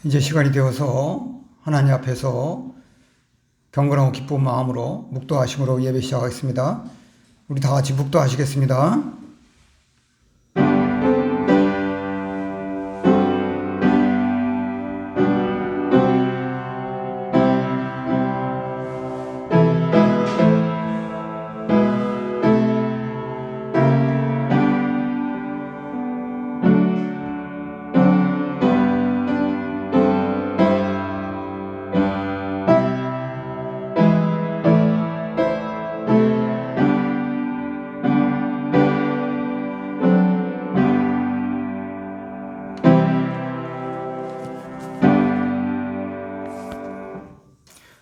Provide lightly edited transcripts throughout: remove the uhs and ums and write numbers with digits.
이제 시간이 되어서 하나님 앞에서 경건하고 기쁜 마음으로 묵도하심으로 예배 시작하겠습니다. 우리 다 같이 묵도하시겠습니다.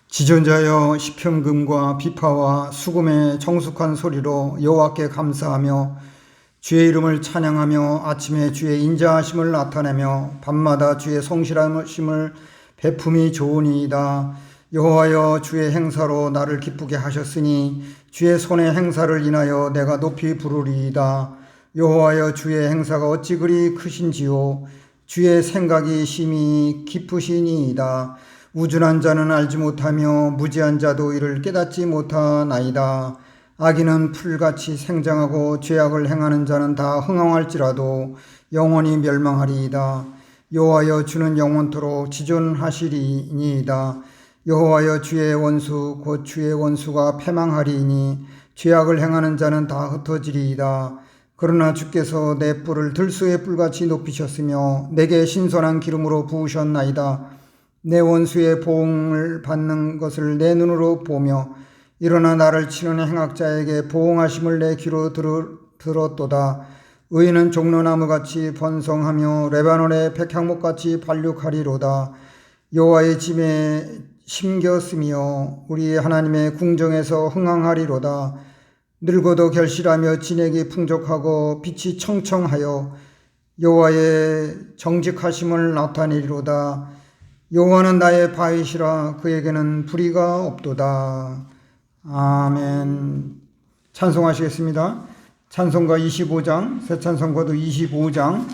지존자여 시편금과 비파와 수금의 정숙한 소리로 여호와께 감사하며 주의 이름을 찬양하며 아침에 주의 인자하심을 나타내며 밤마다 주의 성실하심을 베품이 좋으니이다. 여호와여 주의 행사로 나를 기쁘게 하셨으니 주의 손의 행사를 인하여 내가 높이 부르리이다. 여호와여 주의 행사가 어찌 그리 크신지요. 주의 생각이 심히 깊으시니이다. 우준한 자는 알지 못하며 무지한 자도 이를 깨닫지 못하나이다. 악인은 풀같이 생장하고 죄악을 행하는 자는 다 흥황할지라도 영원히 멸망하리이다. 여호와여 주는 영원토록 지존하시리니이다. 여호와여 주의 원수 곧 주의 원수가 패망하리니 죄악을 행하는 자는 다 흩어지리이다. 그러나 주께서 내 뿔을 들소의 뿔같이 높이셨으며 내게 신선한 기름으로 부으셨나이다. 내 원수의 보응을 받는 것을 내 눈으로 보며 일어나 나를 치는 행악자에게 보응하심을 내 귀로 들었도다. 의인은 종려나무같이 번성하며 레바논의 백향목같이 발육하리로다. 여호와의 집에 심겼으며 우리 하나님의 궁정에서 흥황하리로다. 늙어도 결실하며 진액이 풍족하고 빛이 청청하여 여호와의 정직하심을 나타내리로다. 여호와는 나의 바위시라 그에게는 불의가 없도다. 아멘. 찬송하시겠습니다. 찬송가 25장, 새 찬송가도 25장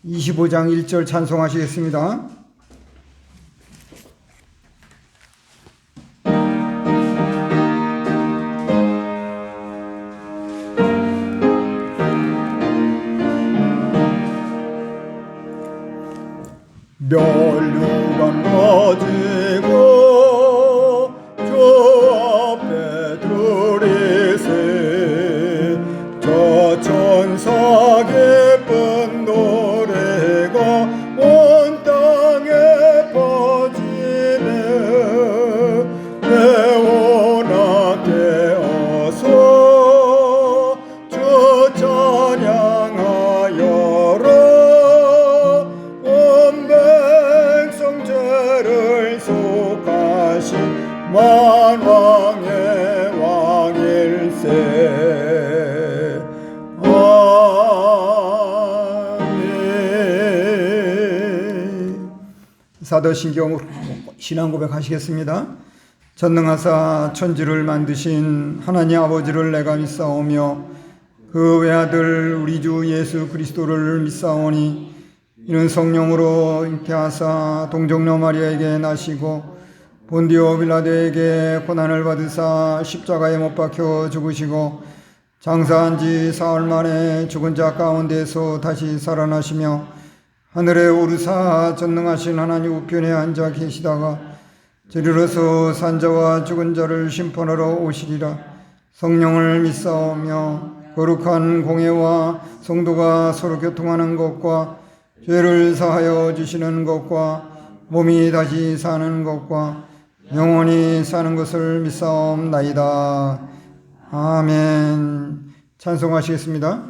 1절 찬송하시겠습니다. 멸류관 가지고 주 앞에 들이세 저 천사 기쁜 노래가 온 땅에 퍼지네. 애원하게 어서 주 찬양하여라. 죄를 속하신 만왕의 왕일세. 아멘. 사도신경 신앙고백 하시겠습니다. 전능하사 천지를 만드신 하나님 아버지를 내가 믿사오며 그 외아들 우리 주 예수 그리스도를 믿사오니 이는 성령으로 잉태하사 동정녀 마리아에게 나시고 본디오 빌라도에게 고난을 받으사 십자가에 못 박혀 죽으시고 장사한 지 사흘 만에 죽은 자 가운데서 다시 살아나시며 하늘에 오르사 전능하신 하나님 우편에 앉아 계시다가 저리로서 산자와 죽은 자를 심판하러 오시리라. 성령을 믿사오며 거룩한 공회와 성도가 서로 교통하는 것과 죄를 사하여 주시는 것과 몸이 다시 사는 것과 영원히 사는 것을 믿사옵나이다. 아멘. 찬송하시겠습니다.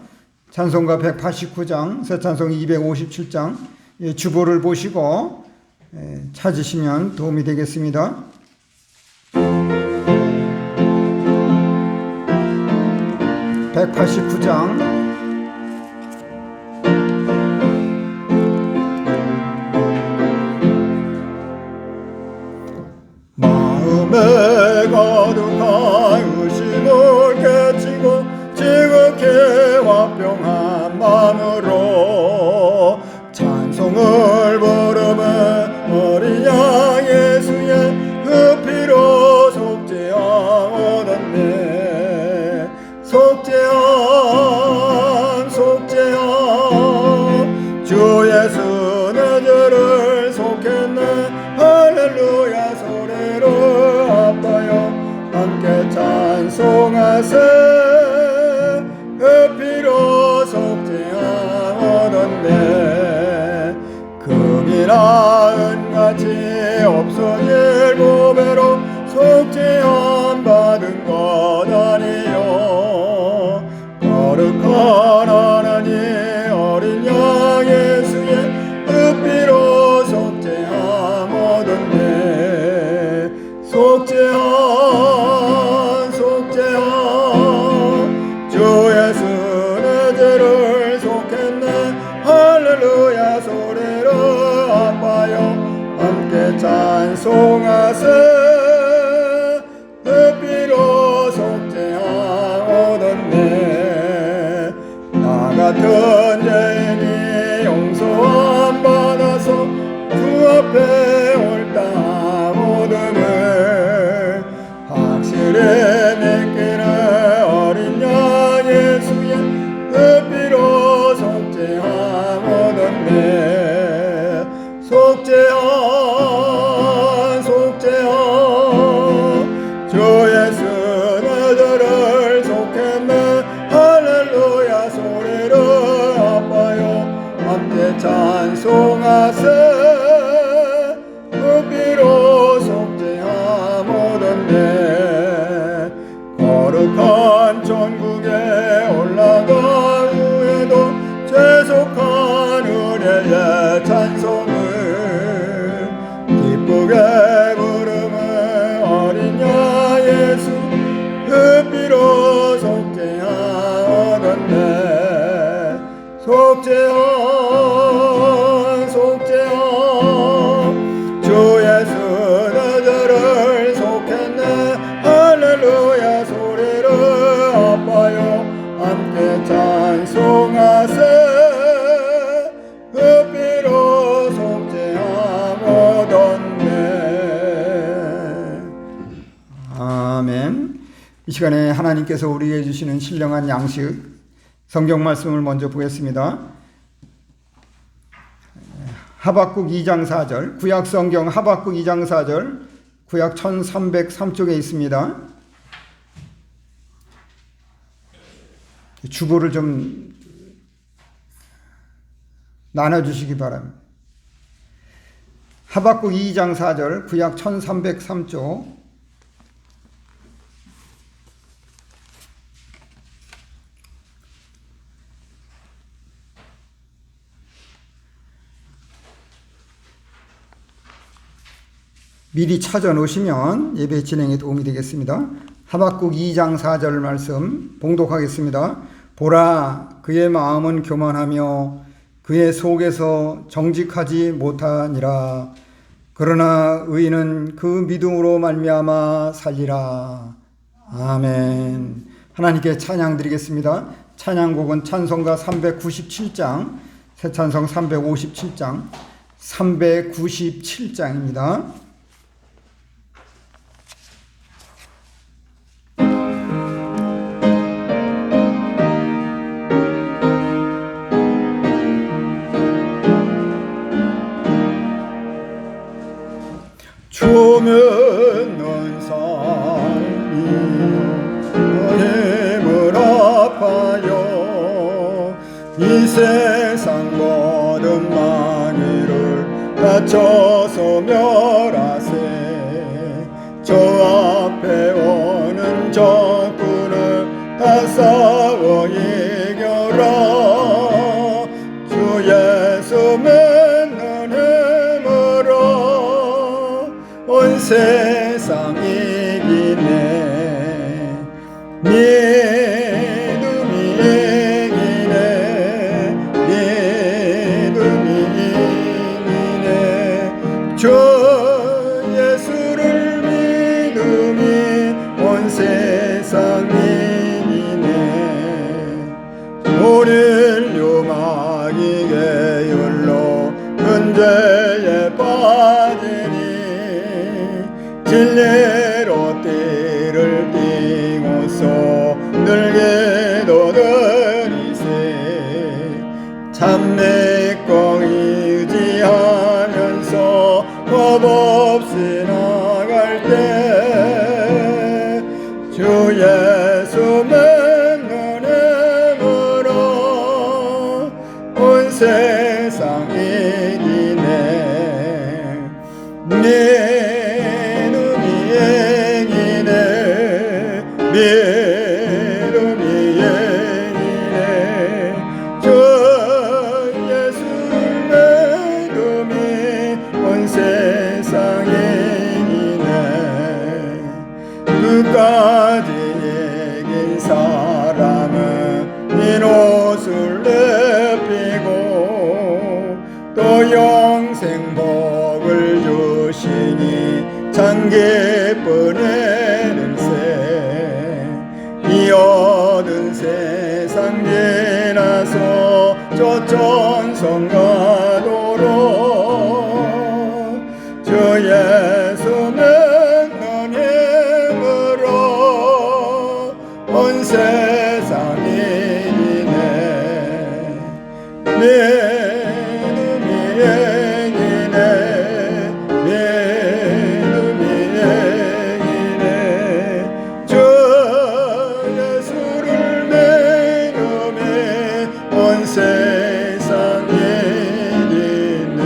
찬송가 189장, 새 찬송 257장 주보를 보시고 찾으시면 도움이 되겠습니다. (189장) 마음에 가득한 의심을 깨치고 지극히 화평한 마음으로 찬송을 부르며 찬송하세 그 피로 속죄함 얻었네 금이나 은같이 없어질 보배로 속죄함 받은 것 아니요 거룩한 하나님 어린 양 예수의 그 피로 속죄함 얻었네 속죄함 주 예수 내 죄를 속했네 할렐루야 소리로 아파요 함께 찬송하세 그 피로 속죄함 얻었네 나 같은 죄인이 용서함 받아서 주 앞에 옳다 모둠을 확실히 믿기를 어린 양 예수의 그 피로 속죄함 얻었네 속죄함 주 예수 내 죄를 속했네 할렐루야 소리를 아파요 함께 찬송하세 그 피로 속죄함 얻었네 거룩한 천국에 올라간 후에도 죄속한 은혜의 찬송을 기쁘게 부르는 어린 양 예수 그 피로 속죄함 얻었네 속죄함 주 예수 내 죄를 속했네 할렐루야 소리를 아파요 함께 찬송하세 그 피로 속죄함 얻었네 아멘. 이 시간에 하나님께서 우리에게 주시는 신령한 양식 성경 말씀을 먼저 보겠습니다. 하박국 2장 4절 구약 성경 하박국 2장 4절 구약 1303쪽에 있습니다. 주보를 좀 나눠주시기 바랍니다. 하박국 2장 4절 구약 1303쪽 미리 찾아 놓으시면 예배 진행에 도움이 되겠습니다. 하박국 2장 4절 말씀 봉독하겠습니다. 보라 그의 마음은 교만하며 그의 속에서 정직하지 못하니라. 그러나 의인은 그 믿음으로 말미암아 살리라. 아멘. 하나님께 찬양 드리겠습니다. 찬양곡은 찬송가 397장, 새찬송 357장, 397장입니다. 주면 넌 삶이 힘을 아파요 이 세상 모든 망의를 다쳐서 멸하세 저 앞에 오는 적군을 다 싸워 이겨라 주 예수 믿는 힘으로 온 세상 이기네 믿음이 이기네 믿음이 이기네 주 예수를 믿음이 온 세상 이기네 우릴 유마기게 율로 근죄에 빠지니 진리로 띠를 띠고서 늘게도 들이세 참 믿고 의지하면서 겁없이 나갈 때 주의 예수만 너네으로 온 세상이 이기네 믿음이 행이네 믿음이 행이네 주 예수를 믿음이 온 세상에 이기네 끝까지 이긴 사람은 흰 옷을 입히고 또 영생복을 주시니 참 기쁜 일일세 이 얻은 세상 지나서 저 천성 가도록 주 예수 믿는 힘으로 온 세상이 이기네 믿음이 행이네 믿음이 행이네 주 예수를 믿음이 온 세상이 이기네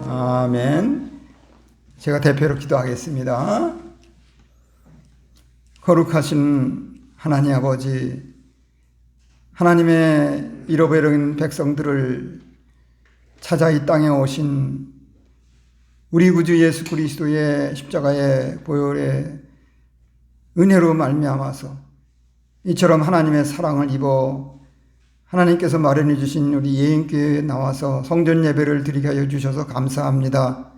아멘. 제가 대표로 기도하겠습니다. 거룩하신 하나님 아버지, 하나님의 잃어버린 백성들을 찾아 이 땅에 오신 우리 구주 예수 그리스도의 십자가의 보혈의 은혜로 말미암아서 이처럼 하나님의 사랑을 입어 하나님께서 마련해 주신 우리 예인교회에 나와서 성전 예배를 드리게 하여 주셔서 감사합니다.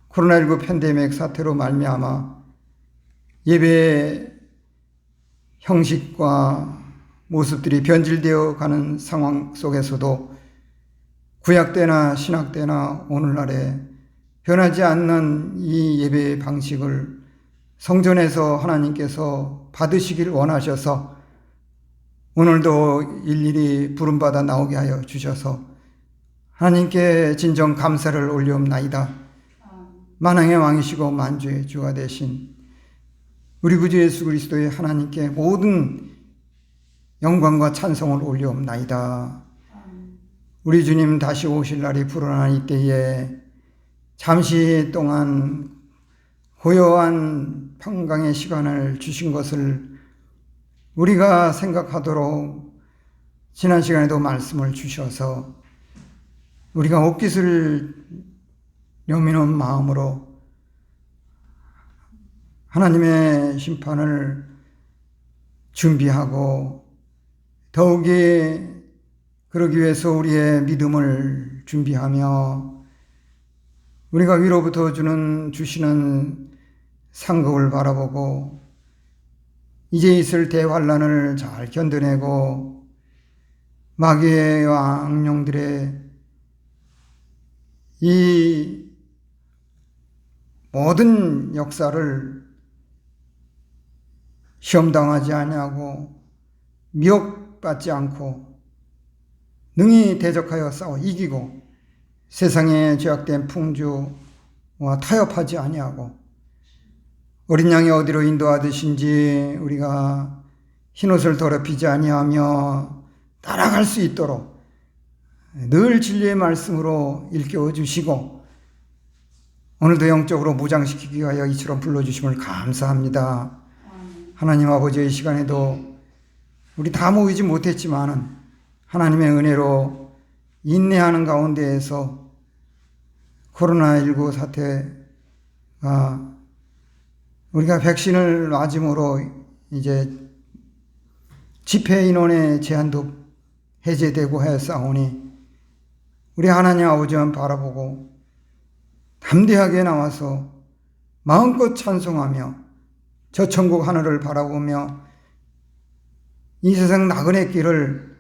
코로나19 팬데믹 사태로 말미암아 예배의 형식과 모습들이 변질되어 가는 상황 속에서도 구약 때나 신학 때나 오늘날에 변하지 않는 이 예배의 방식을 성전에서 하나님께서 받으시길 원하셔서 오늘도 일일이 부름받아 나오게 하여 주셔서 하나님께 진정 감사를 올리옵나이다. 만왕의 왕이시고 만주의 주가 되신 우리 구주 예수 그리스도의 하나님께 모든 영광과 찬송을 올리옵나이다. 우리 주님 다시 오실 날이 불어난 이때에 잠시 동안 고요한 평강의 시간을 주신 것을 우리가 생각하도록 지난 시간에도 말씀을 주셔서 우리가 옷깃을 여미는 마음으로 하나님의 심판을 준비하고 더욱이 그러기 위해서 우리의 믿음을 준비하며 우리가 위로부터 주시는 상급을 바라보고 이제 있을 대환란을 잘 견뎌내고 마귀의 악령들의 이 모든 역사를 시험당하지 아니하고 미혹받지 않고 능히 대적하여 싸워 이기고 세상에 죄악된 풍주와 타협하지 아니하고 어린 양이 어디로 인도하듯인지 우리가 흰옷을 더럽히지 아니하며 따라갈 수 있도록 늘 진리의 말씀으로 일깨워 주시고 오늘도 영적으로 무장시키기 위하여 이처럼 불러주심을 감사합니다. 하나님 아버지의 시간에도 우리 다 모이지 못했지만은 하나님의 은혜로 인내하는 가운데에서 코로나19 사태가 우리가 백신을 맞음으로 이제 집회 인원의 제한도 해제되고 해싸우니 우리 하나님 아버지만 바라보고 담대하게 나와서 마음껏 찬송하며 저 천국 하늘을 바라보며 이 세상 나그네 길을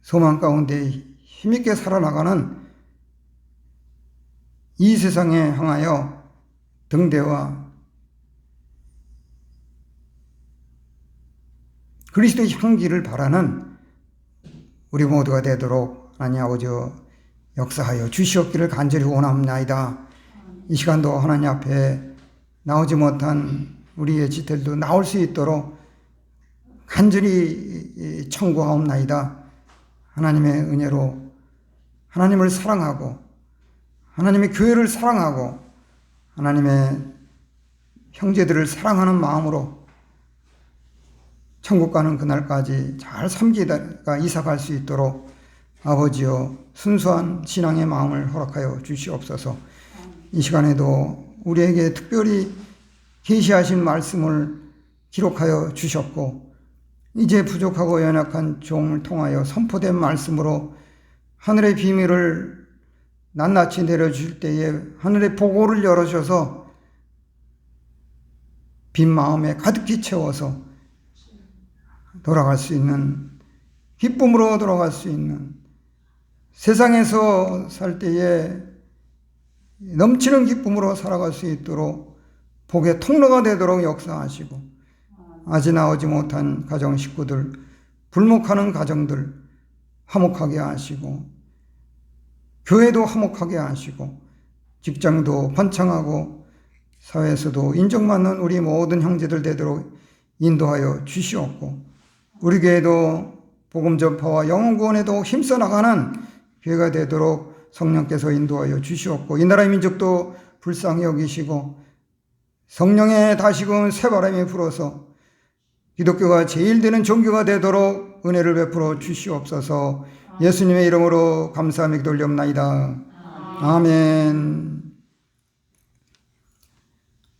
소망 가운데 힘있게 살아나가는 이 세상에 향하여 등대와 그리스도의 향기를 바라는 우리 모두가 되도록 하나님 아버지 역사하여 주시옵기를 간절히 원합나이다. 이 시간도 하나님 앞에 나오지 못한 우리의 지들도 나올 수 있도록 간절히 청구하옵나이다. 하나님의 은혜로 하나님을 사랑하고 하나님의 교회를 사랑하고 하나님의 형제들을 사랑하는 마음으로 천국 가는 그날까지 잘 섬기다가 이사 갈 수 있도록 아버지여 순수한 신앙의 마음을 허락하여 주시옵소서. 이 시간에도 우리에게 특별히 계시하신 말씀을 기록하여 주셨고 이제 부족하고 연약한 종을 통하여 선포된 말씀으로 하늘의 비밀을 낱낱이 내려주실 때에 하늘의 보고를 열어줘서 빈 마음에 가득히 채워서 돌아갈 수 있는, 기쁨으로 돌아갈 수 있는, 세상에서 살 때에 넘치는 기쁨으로 살아갈 수 있도록 복의 통로가 되도록 역사하시고 아직 나오지 못한 가정 식구들, 불목하는 가정들 화목하게 하시고 교회도 화목하게 하시고 직장도 번창하고 사회에서도 인정받는 우리 모든 형제들 되도록 인도하여 주시옵고 우리 교회도 복음 전파와 영혼 구원에도 힘써 나가는 교회가 되도록 성령께서 인도하여 주시옵고 이 나라의 민족도 불쌍히 여기시고 성령의 다시금 새바람이 불어서 기독교가 제일 되는 종교가 되도록 은혜를 베풀어 주시옵소서. 예수님의 이름으로 감사하며 기도올리옵나이다. 아멘.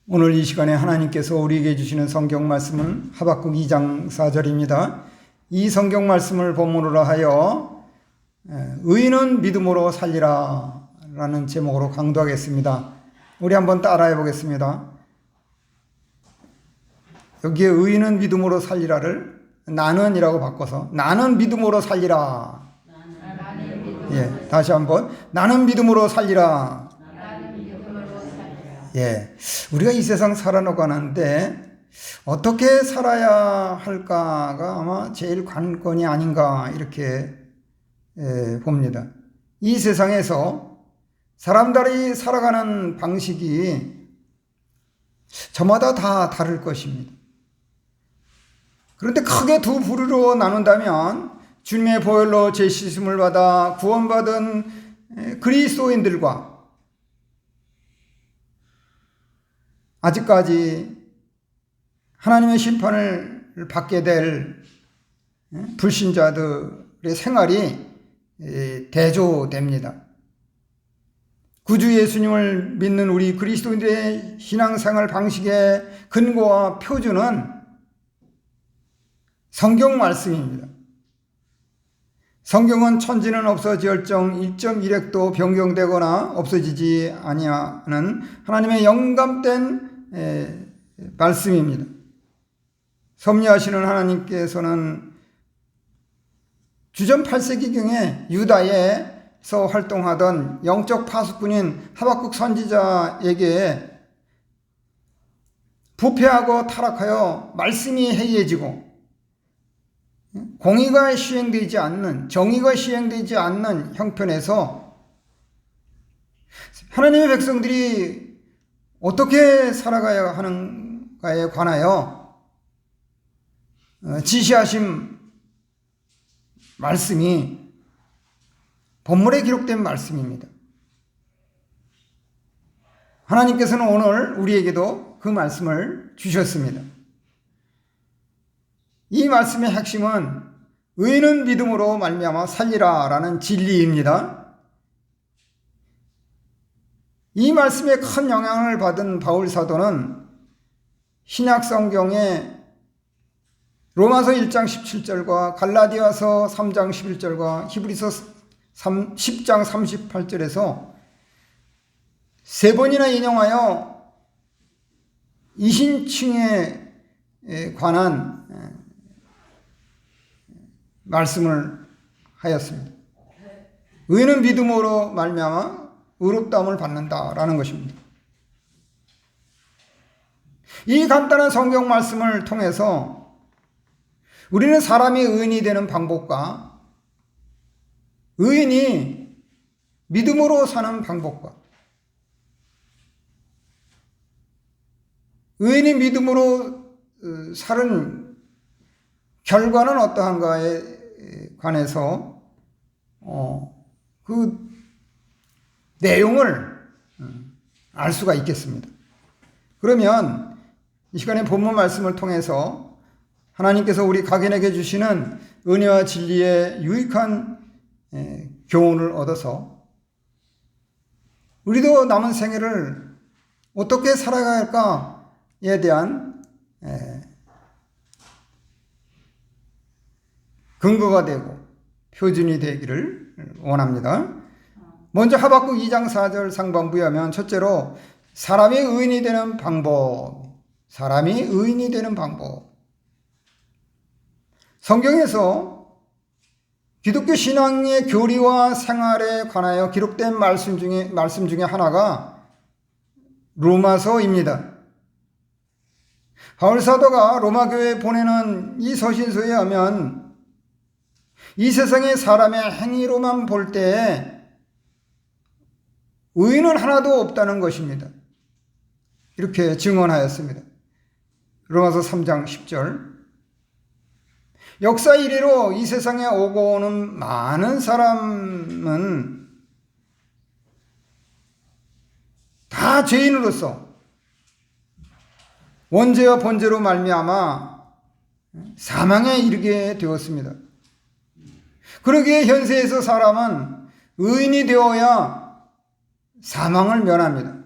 오늘 이 시간에 하나님께서 우리에게 주시는 성경 말씀은 하박국 2장 4절입니다. 이 성경 말씀을 본문으로 하여 의인은 믿음으로 살리라 라는 제목으로 강도하겠습니다. 우리 한번 따라해 보겠습니다. 여기에 의인은 믿음으로 살리라를 나는이라고 바꿔서 나는 믿음으로 살리라. 예, 다시 한번 나는 믿음으로 살리라. 예, 우리가 이 세상 살아가는데 어떻게 살아야 할까가 아마 제일 관건이 아닌가 이렇게 봅니다. 이 세상에서 사람들이 살아가는 방식이 저마다 다 다를 것입니다. 그런데 크게 두 부류로 나눈다면 주님의 보혈로 죄 씻음을 받아 구원받은 그리스도인들과 아직까지 하나님의 심판을 받게 될 불신자들의 생활이 대조됩니다. 구주 예수님을 믿는 우리 그리스도인들의 신앙생활 방식의 근거와 표준은 성경 말씀입니다. 성경은 천지는 없어지얼정 1.1획도 변경되거나 없어지지 아니하는 하나님의 영감된 말씀입니다. 섭리하시는 하나님께서는 주전 8세기경에 유다에서 활동하던 영적 파수꾼인 하박국 선지자에게 부패하고 타락하여 말씀이 해이해지고 공의가 시행되지 않는, 정의가 시행되지 않는 형편에서 하나님의 백성들이 어떻게 살아가야 하는가에 관하여 지시하신 말씀이 본문에 기록된 말씀입니다. 하나님께서는 오늘 우리에게도 그 말씀을 주셨습니다. 이 말씀의 핵심은 의인은 믿음으로 말미암아 살리라 라는 진리입니다. 이 말씀에 큰 영향을 받은 바울 사도는 신약 성경에 로마서 1장 17절과 갈라디아서 3장 11절과 히브리서 10장 38절에서 세 번이나 인용하여 이신칭에 관한 말씀을 하였습니다. 의인은 믿음으로 말미암아 의롭다함을 받는다라는 것입니다. 이 간단한 성경 말씀을 통해서 우리는 사람이 의인이 되는 방법과 의인이 믿음으로 사는 방법과 의인이 믿음으로 살은 결과는 어떠한가에 관해서 그 내용을 알 수가 있겠습니다. 그러면 이 시간에 본문 말씀을 통해서 하나님께서 우리 각인에게 주시는 은혜와 진리의 유익한 교훈을 얻어서 우리도 남은 생애를 어떻게 살아가야 할까에 대한 근거가 되고 표준이 되기를 원합니다. 먼저 하박국 2장 4절 상반부에 하면 첫째로 사람이 의인이 되는 방법. 사람이 의인이 되는 방법. 성경에서 기독교 신앙의 교리와 생활에 관하여 기록된 말씀 중에 하나가 로마서입니다. 바울 사도가 로마 교회에 보내는 이 서신서에 하면 이 세상의 사람의 행위로만 볼 때 의인은 하나도 없다는 것입니다. 이렇게 증언하였습니다. 로마서 3장 10절. 역사 이래로 이 세상에 오고 오는 많은 사람은 다 죄인으로서 원죄와 번제로 말미암아 사망에 이르게 되었습니다. 그러기에 현세에서 사람은 의인이 되어야 사망을 면합니다.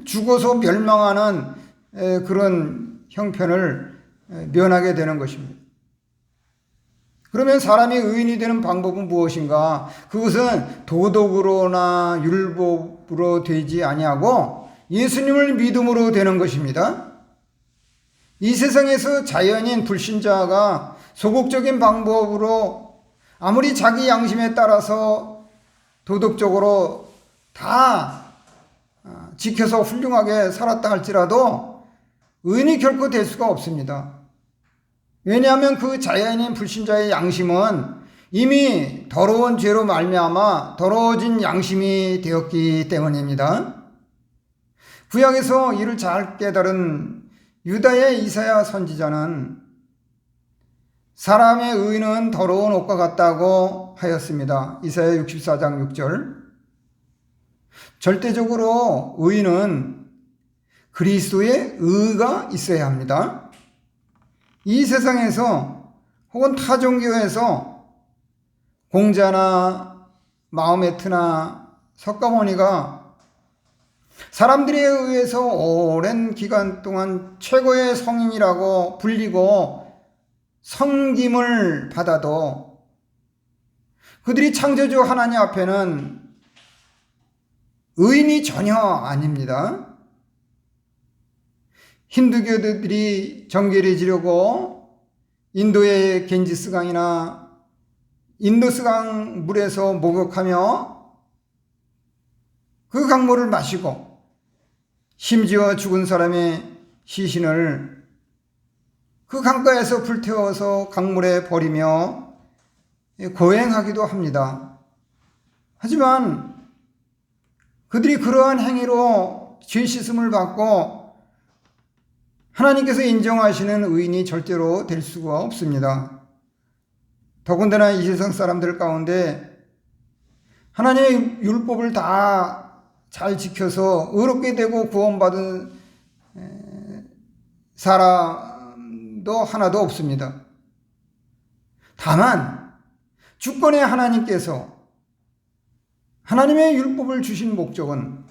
죽어서 멸망하는 그런 형편을 면하게 되는 것입니다. 그러면 사람이 의인이 되는 방법은 무엇인가? 그것은 도덕으로나 율법으로 되지 아니하고 예수님을 믿음으로 되는 것입니다. 이 세상에서 자연인 불신자가 소극적인 방법으로 아무리 자기 양심에 따라서 도덕적으로 다 지켜서 훌륭하게 살았다 할지라도 의인이 결코 될 수가 없습니다. 왜냐하면 그 자연인 불신자의 양심은 이미 더러운 죄로 말미암아 더러워진 양심이 되었기 때문입니다. 구약에서 이를 잘 깨달은 유다의 이사야 선지자는 사람의 의는 더러운 옷과 같다고 하였습니다. 이사야 64장 6절. 절대적으로 의인은 그리스도의 의가 있어야 합니다. 이 세상에서 혹은 타 종교에서 공자나 마호메트나 석가모니가 사람들에 의해서 오랜 기간 동안 최고의 성인이라고 불리고 섬김을 받아도 그들이 창조주 하나님 앞에는 의인이 전혀 아닙니다. 힌두교들이 정결해지려고 인도의 겐지스강이나 인도스강 물에서 목욕하며 그 강물을 마시고 심지어 죽은 사람의 시신을 그 강가에서 불태워서 강물에 버리며 고행하기도 합니다. 하지만 그들이 그러한 행위로 죄 씻음을 받고 하나님께서 인정하시는 의인이 절대로 될 수가 없습니다. 더군다나 이 세상 사람들 가운데 하나님의 율법을 다 잘 지켜서 의롭게 되고 구원받은 사람도 하나도 없습니다. 다만 주권의 하나님께서 하나님의 율법을 주신 목적은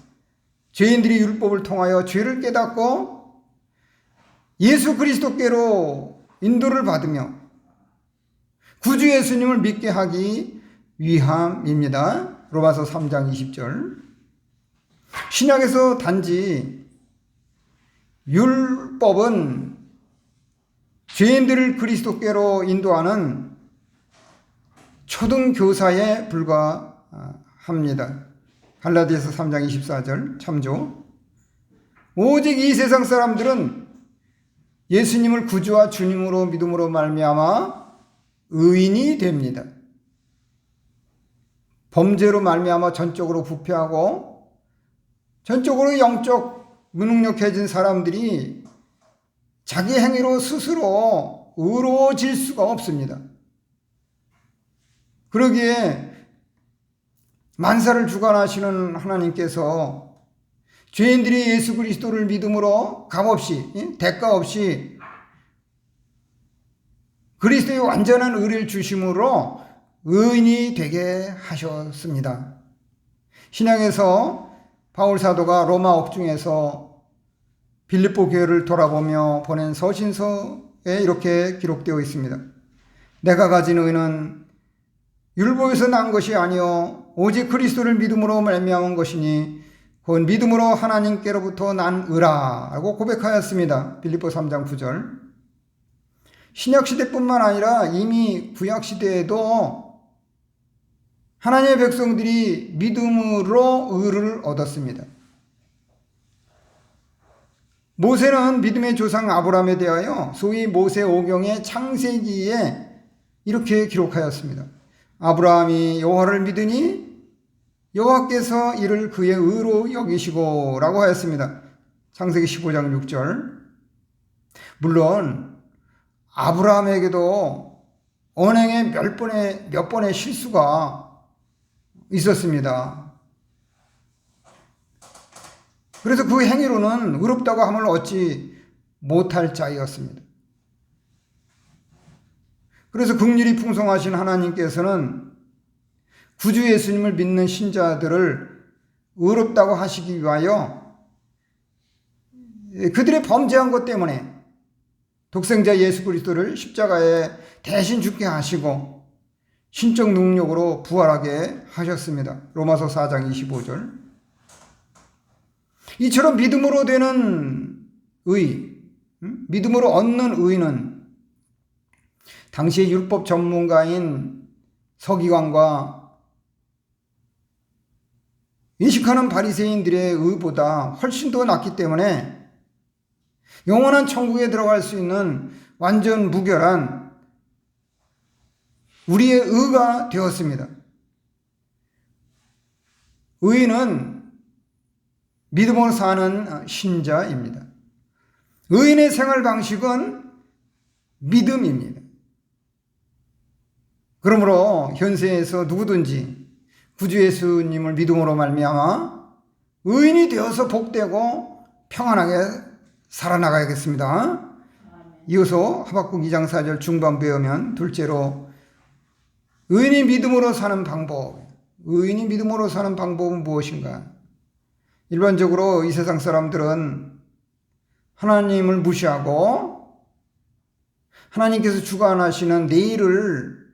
죄인들이 율법을 통하여 죄를 깨닫고 예수 그리스도께로 인도를 받으며 구주 예수님을 믿게 하기 위함입니다. 로마서 3장 20절. 신약에서 단지 율법은 죄인들을 그리스도께로 인도하는 초등교사에 불과합니다. 갈라디아서 3장 24절 참조. 오직 이 세상 사람들은 예수님을 구주와 주님으로 믿음으로 말미암아 의인이 됩니다. 범죄로 말미암아 전적으로 부패하고 전적으로 영적 무능력해진 사람들이 자기 행위로 스스로 의로워질 수가 없습니다. 그러기에 만사를 주관하시는 하나님께서 죄인들이 예수 그리스도를 믿음으로 값없이, 대가 없이 그리스도의 완전한 의를 주심으로 의인이 되게 하셨습니다. 신약에서 바울 사도가 로마 옥중에서 빌립보 교회를 돌아보며 보낸 서신서에 이렇게 기록되어 있습니다. 내가 가진 의는 율법에서 난 것이 아니요 오직 그리스도를 믿음으로 말미암은 것이니 곧 믿음으로 하나님께로부터 난 의라고 고백하였습니다. 빌립보 3장 9절. 신약시대뿐만 아니라 이미 구약시대에도 하나님의 백성들이 믿음으로 의를 얻었습니다. 모세는 믿음의 조상 아브라함에 대하여 소위 모세오경의 창세기에 이렇게 기록하였습니다. 아브라함이 여호와를 믿으니 여호와께서 이를 그의 의로 여기시고 라고 하였습니다. 창세기 15장 6절. 물론 아브라함에게도 언행에 몇 번의 실수가 있었습니다. 그래서 그 행위로는 의롭다고 함을 얻지 못할 자이었습니다. 그래서 긍휼이 풍성하신 하나님께서는 구주 예수님을 믿는 신자들을 의롭다고 하시기 위하여 그들의 범죄한 것 때문에 독생자 예수 그리스도를 십자가에 대신 죽게 하시고 신적 능력으로 부활하게 하셨습니다. 로마서 4장 25절. 이처럼 믿음으로 되는 의, 믿음으로 얻는 의는 당시의 율법 전문가인 서기관과 인식하는 바리새인들의 의보다 훨씬 더 낫기 때문에 영원한 천국에 들어갈 수 있는 완전 무결한 우리의 의가 되었습니다. 의인은 믿음으로 사는 신자입니다. 의인의 생활 방식은 믿음입니다. 그러므로 현세에서 누구든지 구주 예수님을 믿음으로 말미암아 의인이 되어서 복되고 평안하게 살아나가야겠습니다. 이어서 하박국 2장 4절 중반 배우면 둘째로 의인이 믿음으로 사는 방법. 의인이 믿음으로 사는 방법은 무엇인가? 일반적으로 이 세상 사람들은 하나님을 무시하고 하나님께서 주관하시는 내일을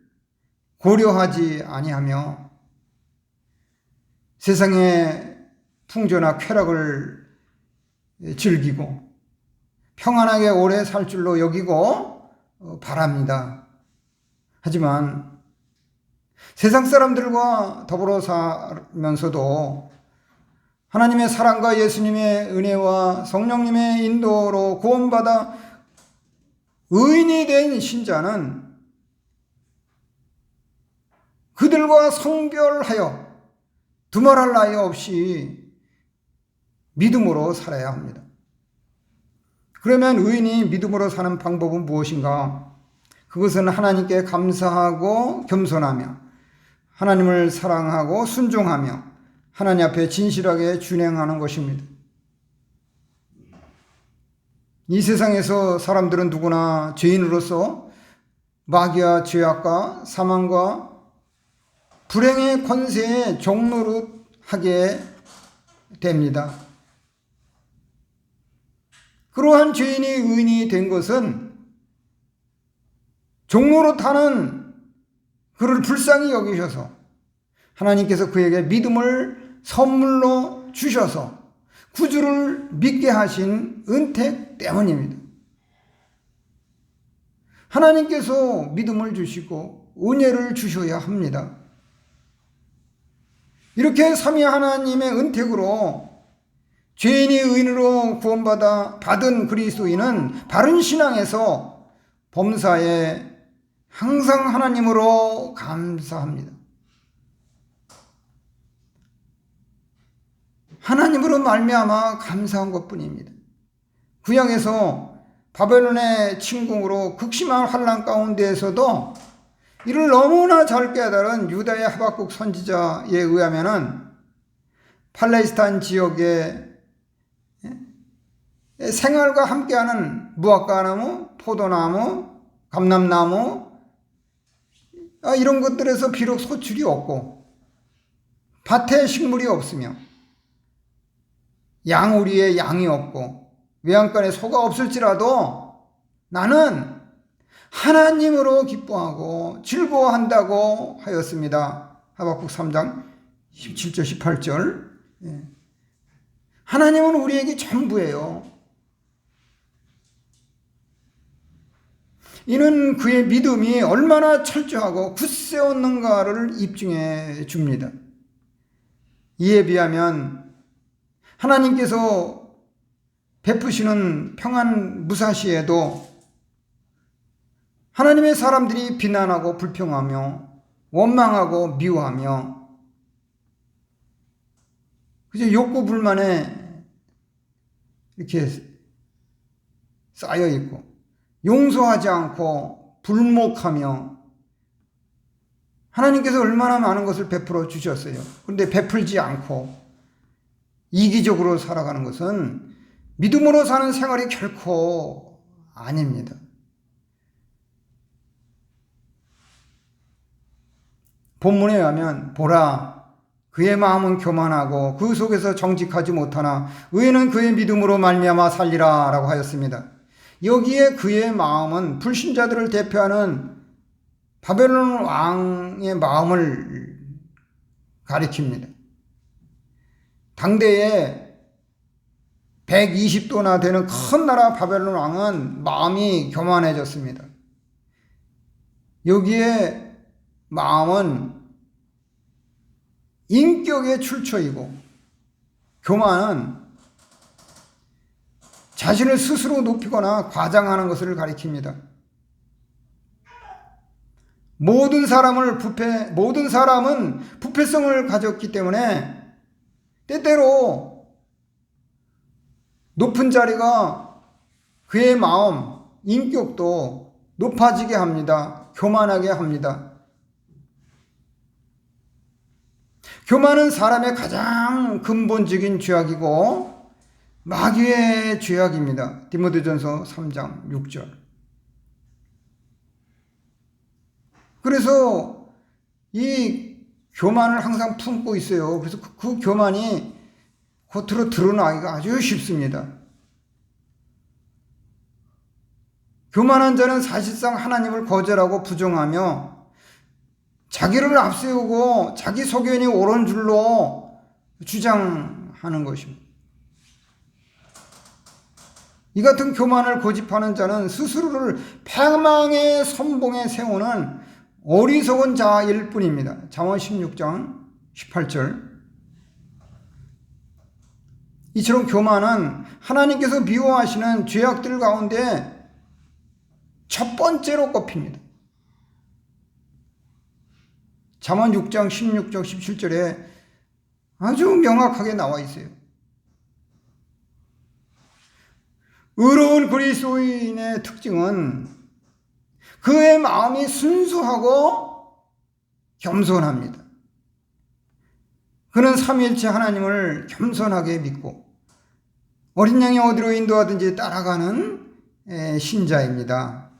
고려하지 아니하며 세상의 풍조나 쾌락을 즐기고 평안하게 오래 살 줄로 여기고 바랍니다. 하지만 세상 사람들과 더불어 살면서도 하나님의 사랑과 예수님의 은혜와 성령님의 인도로 구원받아 의인이 된 신자는 그들과 성별하여 두말할 나위 없이 믿음으로 살아야 합니다. 그러면 의인이 믿음으로 사는 방법은 무엇인가? 그것은 하나님께 감사하고 겸손하며 하나님을 사랑하고 순종하며 하나님 앞에 진실하게 준행하는 것입니다. 이 세상에서 사람들은 누구나 죄인으로서 마귀와 죄악과 사망과 불행의 권세에 종노릇하게 됩니다. 그러한 죄인이 의인이 된 것은 종노릇하는 그를 불쌍히 여기셔서 하나님께서 그에게 믿음을 선물로 주셔서 구주를 믿게 하신 은택 때문입니다. 하나님께서 믿음을 주시고 은혜를 주셔야 합니다. 이렇게 삼위 하나님의 은택으로 죄인이 의인으로 구원받아 받은 그리스도인은 바른 신앙에서 범사에 항상 하나님으로 감사합니다. 하나님으로 말미암아 감사한 것뿐입니다. 구약에서 바벨론의 침공으로 극심한 환난 가운데에서도 이를 너무나 잘 깨달은 유다의 하박국 선지자에 의하면은 팔레스타인 지역의 생활과 함께하는 무화과나무, 포도나무, 감람나무 이런 것들에서 비록 소출이 없고 밭에 식물이 없으며 양우리에 양이 없고 외양간에 소가 없을지라도 나는 하나님으로 기뻐하고 즐거워한다고 하였습니다. 하박국 3장 17절 18절. 하나님은 우리에게 전부예요. 이는 그의 믿음이 얼마나 철저하고 굳세웠는가를 입증해 줍니다. 이에 비하면 하나님께서 베푸시는 평안 무사시에도 하나님의 사람들이 비난하고 불평하며 원망하고 미워하며 그저 욕구 불만에 이렇게 쌓여 있고 용서하지 않고 불목하며 하나님께서 얼마나 많은 것을 베풀어 주셨어요. 그런데 베풀지 않고 이기적으로 살아가는 것은 믿음으로 사는 생활이 결코 아닙니다. 본문에 의하면 보라 그의 마음은 교만하고 그 속에서 정직하지 못하나 의인은 그의 믿음으로 말미암아 살리라 라고 하였습니다. 여기에 그의 마음은 불신자들을 대표하는 바벨론 왕의 마음을 가리킵니다. 당대에 120도나 되는 큰 나라 바벨론 왕은 마음이 교만해졌습니다. 여기에 마음은 인격의 출처이고 교만은 자신을 스스로 높이거나 과장하는 것을 가리킵니다. 모든 사람은 부패성을 가졌기 때문에 때때로 높은 자리가 그의 마음, 인격도 높아지게 합니다. 교만하게 합니다. 교만은 사람의 가장 근본적인 죄악이고 마귀의 죄악입니다. 디모데전서 3장 6절. 그래서 이 교만을 항상 품고 있어요. 그래서 그 교만이 겉으로 드러나기가 아주 쉽습니다. 교만한 자는 사실상 하나님을 거절하고 부정하며 자기를 앞세우고 자기 소견이 옳은 줄로 주장하는 것입니다. 이 같은 교만을 고집하는 자는 스스로를 패망의 선봉에 세우는 어리석은 자일 뿐입니다. 잠언 16장 18절. 이처럼 교만은 하나님께서 미워하시는 죄악들 가운데 첫 번째로 꼽힙니다. 잠언 6장 16절 17절에 아주 명확하게 나와 있어요. 의로운 그리스도인의 특징은 그의 마음이 순수하고 겸손합니다. 그는 삼위일체 하나님을 겸손하게 믿고 어린 양이 어디로 인도하든지 따라가는 신자입니다.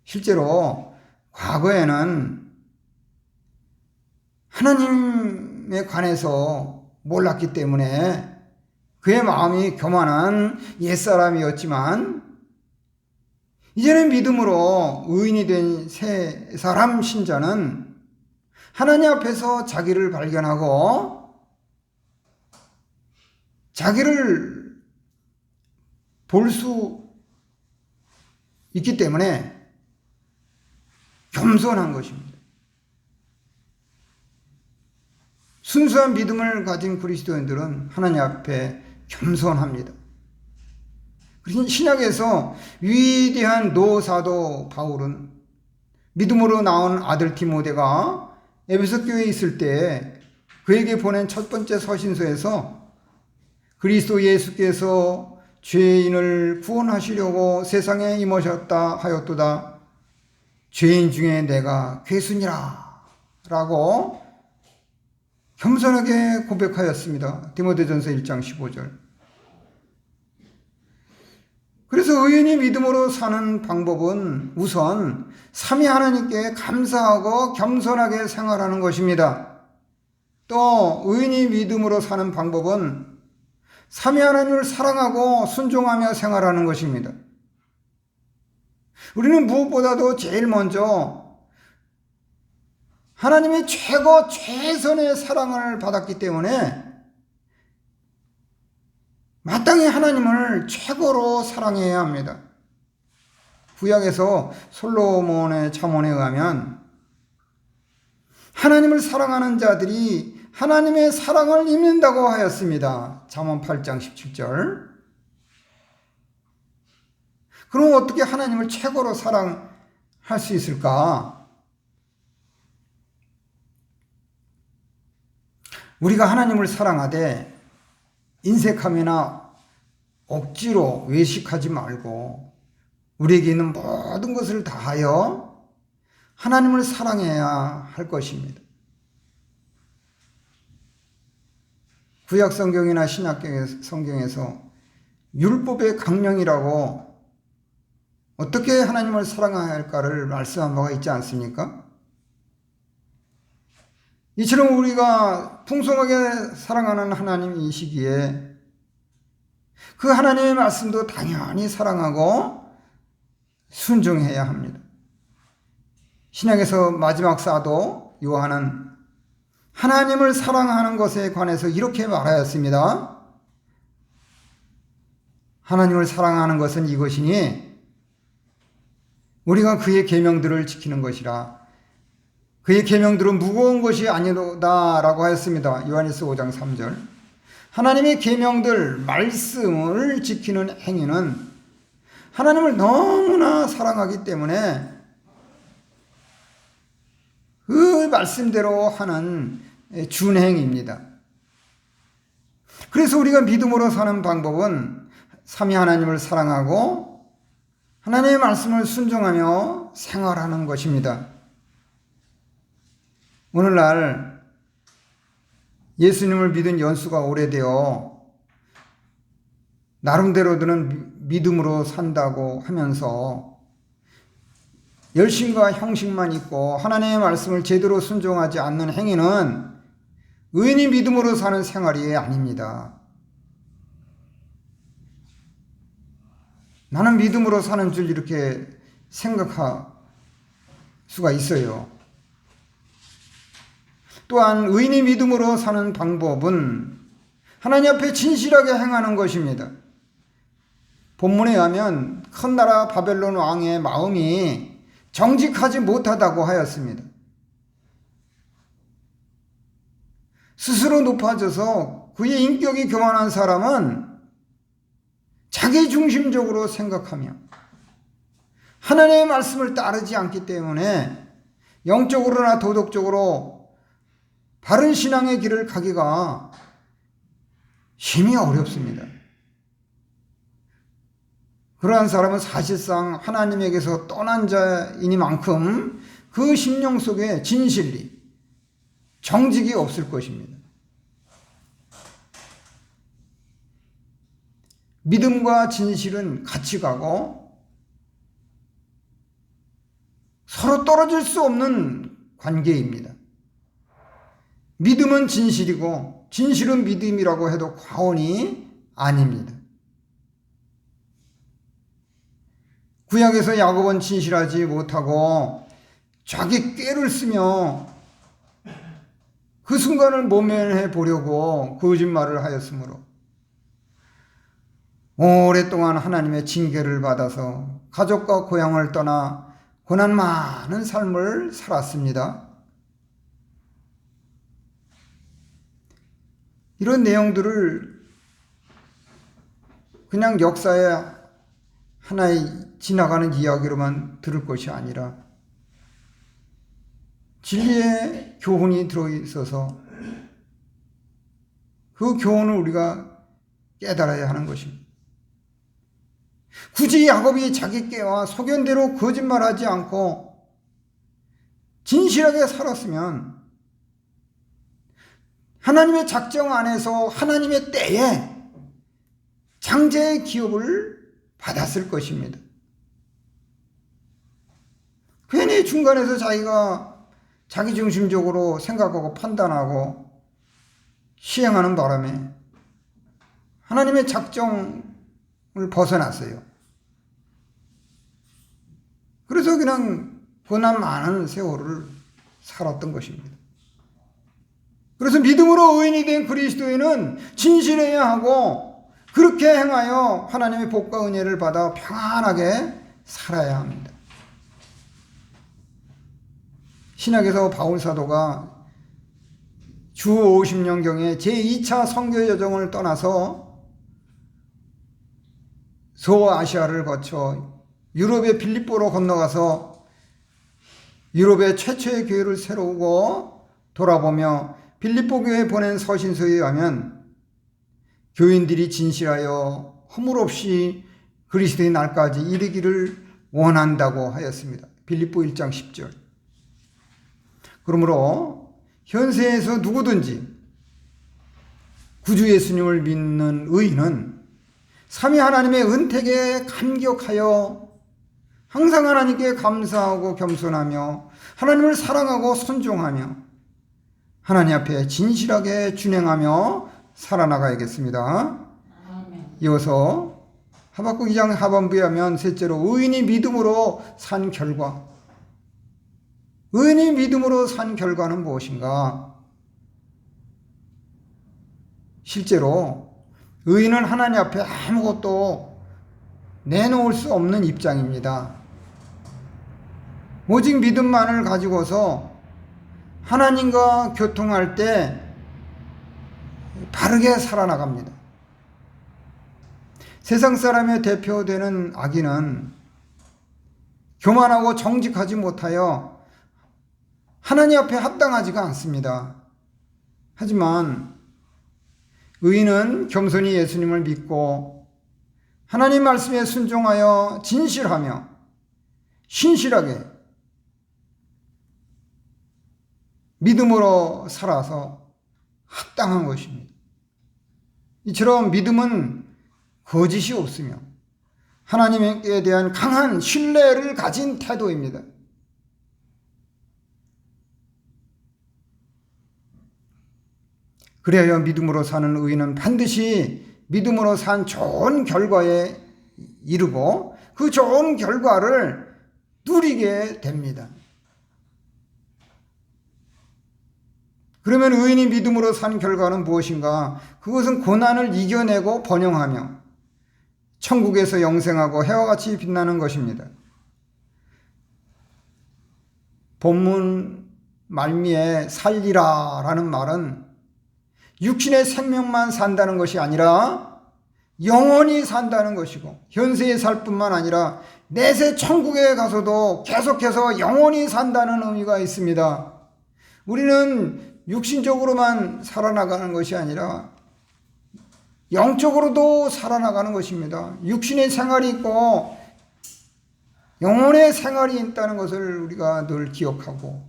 실제로 과거에는 하나님에 관해서 몰랐기 때문에 그의 마음이 교만한 옛사람이었지만 이제는 믿음으로 의인이 된 새 사람 신자는 하나님 앞에서 자기를 발견하고 자기를 볼 수 있기 때문에 겸손한 것입니다. 순수한 믿음을 가진 그리스도인들은 하나님 앞에 겸손합니다. 신약에서 위대한 노사도 바울은 믿음으로 나온 아들 디모데가 에베소 교회에 있을 때 그에게 보낸 첫 번째 서신서에서 그리스도 예수께서 죄인을 구원하시려고 세상에 임하셨다 하였도다. 죄인 중에 내가 괴순이라 라고 겸손하게 고백하였습니다. 디모데전서 1장 15절. 그래서 의인이 믿음으로 사는 방법은 우선 삼위 하나님께 감사하고 겸손하게 생활하는 것입니다. 또 의인이 믿음으로 사는 방법은 삼위 하나님을 사랑하고 순종하며 생활하는 것입니다. 우리는 무엇보다도 제일 먼저 하나님의 최선의 사랑을 받았기 때문에 마땅히 하나님을 최고로 사랑해야 합니다. 구약에서 솔로몬의 잠언에 의하면 하나님을 사랑하는 자들이 하나님의 사랑을 입는다고 하였습니다. 잠언 8장 17절. 그럼 어떻게 하나님을 최고로 사랑할 수 있을까? 우리가 하나님을 사랑하되 인색함이나 억지로 외식하지 말고 우리에게 있는 모든 것을 다하여 하나님을 사랑해야 할 것입니다. 구약 성경이나 신약 성경에서 율법의 강령이라고 어떻게 하나님을 사랑해야 할까를 말씀한 바가 있지 않습니까? 이처럼 우리가 풍성하게 사랑하는 하나님이시기에 그 하나님의 말씀도 당연히 사랑하고 순종해야 합니다. 신약에서 마지막 사도 요한은 하나님을 사랑하는 것에 관해서 이렇게 말하였습니다. 하나님을 사랑하는 것은 이것이니 우리가 그의 계명들을 지키는 것이라. 그의 계명들은 무거운 것이 아니로다라고 하였습니다. 요한일서 5장 3절. 하나님의 계명들, 말씀을 지키는 행위는 하나님을 너무나 사랑하기 때문에 그 말씀대로 하는 준행입니다. 그래서 우리가 믿음으로 사는 방법은 삼위 하나님을 사랑하고 하나님의 말씀을 순종하며 생활하는 것입니다. 오늘날 예수님을 믿은 연수가 오래되어 나름대로는 믿음으로 산다고 하면서 열심과 형식만 있고 하나님의 말씀을 제대로 순종하지 않는 행위는 의인이 믿음으로 사는 생활이 아닙니다. 나는 믿음으로 사는 줄 이렇게 생각할 수가 있어요. 또한 의인이 믿음으로 사는 방법은 하나님 앞에 진실하게 행하는 것입니다. 본문에 의하면 큰 나라 바벨론 왕의 마음이 정직하지 못하다고 하였습니다. 스스로 높아져서 그의 인격이 교만한 사람은 자기 중심적으로 생각하며 하나님의 말씀을 따르지 않기 때문에 영적으로나 도덕적으로 바른 신앙의 길을 가기가 힘이 어렵습니다. 그러한 사람은 사실상 하나님에게서 떠난 자이니만큼 그 심령 속에 진실이, 정직이 없을 것입니다. 믿음과 진실은 같이 가고 서로 떨어질 수 없는 관계입니다. 믿음은 진실이고 진실은 믿음이라고 해도 과언이 아닙니다. 구약에서 야곱은 진실하지 못하고 자기 꾀를 쓰며 그 순간을 모면해 보려고 거짓말을 하였으므로 오랫동안 하나님의 징계를 받아서 가족과 고향을 떠나 고난 많은 삶을 살았습니다. 이런 내용들을 그냥 역사의 하나의 지나가는 이야기로만 들을 것이 아니라 진리의 교훈이 들어있어서 그 교훈을 우리가 깨달아야 하는 것입니다. 굳이 야곱이 자기 깨와 소견대로 거짓말하지 않고 진실하게 살았으면 하나님의 작정 안에서 하나님의 때에 장자의 기업을 받았을 것입니다. 괜히 중간에서 자기가 자기중심적으로 생각하고 판단하고 시행하는 바람에 하나님의 작정을 벗어났어요. 그래서 그냥 고난 많은 세월을 살았던 것입니다. 그래서 믿음으로 의인이 된 그리스도인은 진실해야 하고 그렇게 행하여 하나님의 복과 은혜를 받아 평안하게 살아야 합니다. 신약에서 바울 사도가 주 50년경에 제2차 선교 여정을 떠나서 소아시아를 거쳐 유럽의 빌립보로 건너가서 유럽의 최초의 교회를 세우고 돌아보며 빌립보 교회에 보낸 서신서에 의하면 교인들이 진실하여 허물 없이 그리스도의 날까지 이르기를 원한다고 하였습니다. 빌립보 1장 10절. 그러므로 현세에서 누구든지 구주 예수님을 믿는 의인은 삼위 하나님의 은택에 감격하여 항상 하나님께 감사하고 겸손하며 하나님을 사랑하고 순종하며 하나님 앞에 진실하게 준행하며 살아나가야겠습니다. 이어서 하박국 2장 하반부에 하면 셋째로 의인이 믿음으로 산 결과. 의인이 믿음으로 산 결과는 무엇인가? 실제로 의인은 하나님 앞에 아무것도 내놓을 수 없는 입장입니다. 오직 믿음만을 가지고서 하나님과 교통할 때 바르게 살아나갑니다. 세상 사람의 대표되는 악인은 교만하고 정직하지 못하여 하나님 앞에 합당하지가 않습니다. 하지만 의인은 겸손히 예수님을 믿고 하나님 말씀에 순종하여 진실하며 신실하게 믿음으로 살아서 합당한 것입니다. 이처럼 믿음은 거짓이 없으며 하나님에 대한 강한 신뢰를 가진 태도입니다. 그래야 믿음으로 사는 의인은 반드시 믿음으로 산 좋은 결과에 이르고 그 좋은 결과를 누리게 됩니다. 그러면 의인이 믿음으로 산 결과는 무엇인가? 그것은 고난을 이겨내고 번영하며 천국에서 영생하고 해와 같이 빛나는 것입니다. 본문 말미에 살리라 라는 말은 육신의 생명만 산다는 것이 아니라 영원히 산다는 것이고 현세에 살 뿐만 아니라 내세 천국에 가서도 계속해서 영원히 산다는 의미가 있습니다. 우리는 육신적으로만 살아나가는 것이 아니라 영적으로도 살아나가는 것입니다. 육신의 생활이 있고 영혼의 생활이 있다는 것을 우리가 늘 기억하고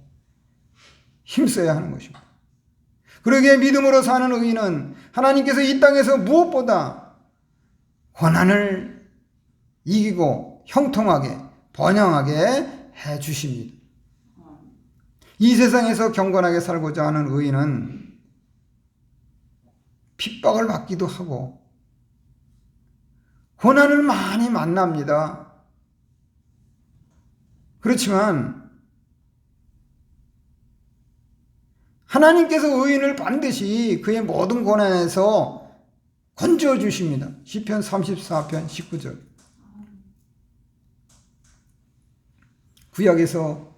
힘써야 하는 것입니다. 그러기에 믿음으로 사는 의인은 하나님께서 이 땅에서 무엇보다 고난을 이기고 형통하게 번영하게 해 주십니다. 이 세상에서 경건하게 살고자 하는 의인은 핍박을 받기도 하고 고난을 많이 만납니다. 그렇지만 하나님께서 의인을 반드시 그의 모든 고난에서 건져 주십니다. 시편 34편 19절. 구약에서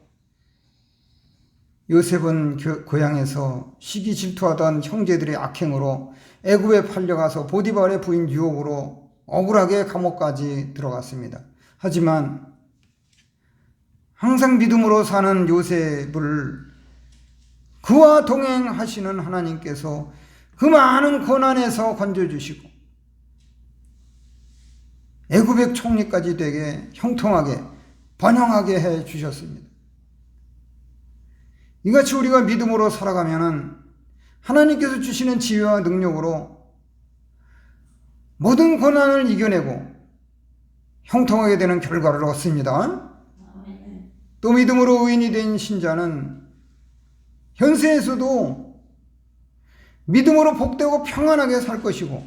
요셉은 고향에서 시기 질투하던 형제들의 악행으로 애굽에 팔려가서 보디발의 부인 유혹으로 억울하게 감옥까지 들어갔습니다. 하지만 항상 믿음으로 사는 요셉을 그와 동행하시는 하나님께서 그 많은 고난에서 건져주시고 애굽의 총리까지 되게 형통하게 번영하게 해 주셨습니다. 이같이 우리가 믿음으로 살아가면은 하나님께서 주시는 지혜와 능력으로 모든 고난을 이겨내고 형통하게 되는 결과를 얻습니다. 또 믿음으로 의인이 된 신자는 현세에서도 믿음으로 복되고 평안하게 살 것이고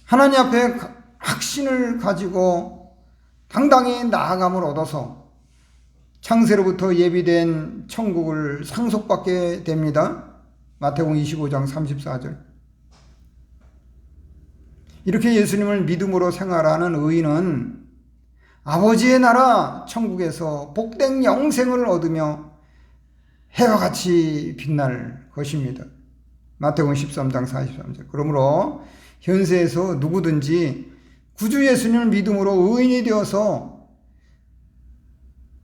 하나님 앞에 확신을 가지고 당당히 나아감을 얻어서 창세로부터 예비된 천국을 상속받게 됩니다. 마태복음 25장 34절. 이렇게 예수님을 믿음으로 생활하는 의인은 아버지의 나라 천국에서 복된 영생을 얻으며 해와 같이 빛날 것입니다. 마태복음 13장 43절. 그러므로 현세에서 누구든지 구주 예수님을 믿음으로 의인이 되어서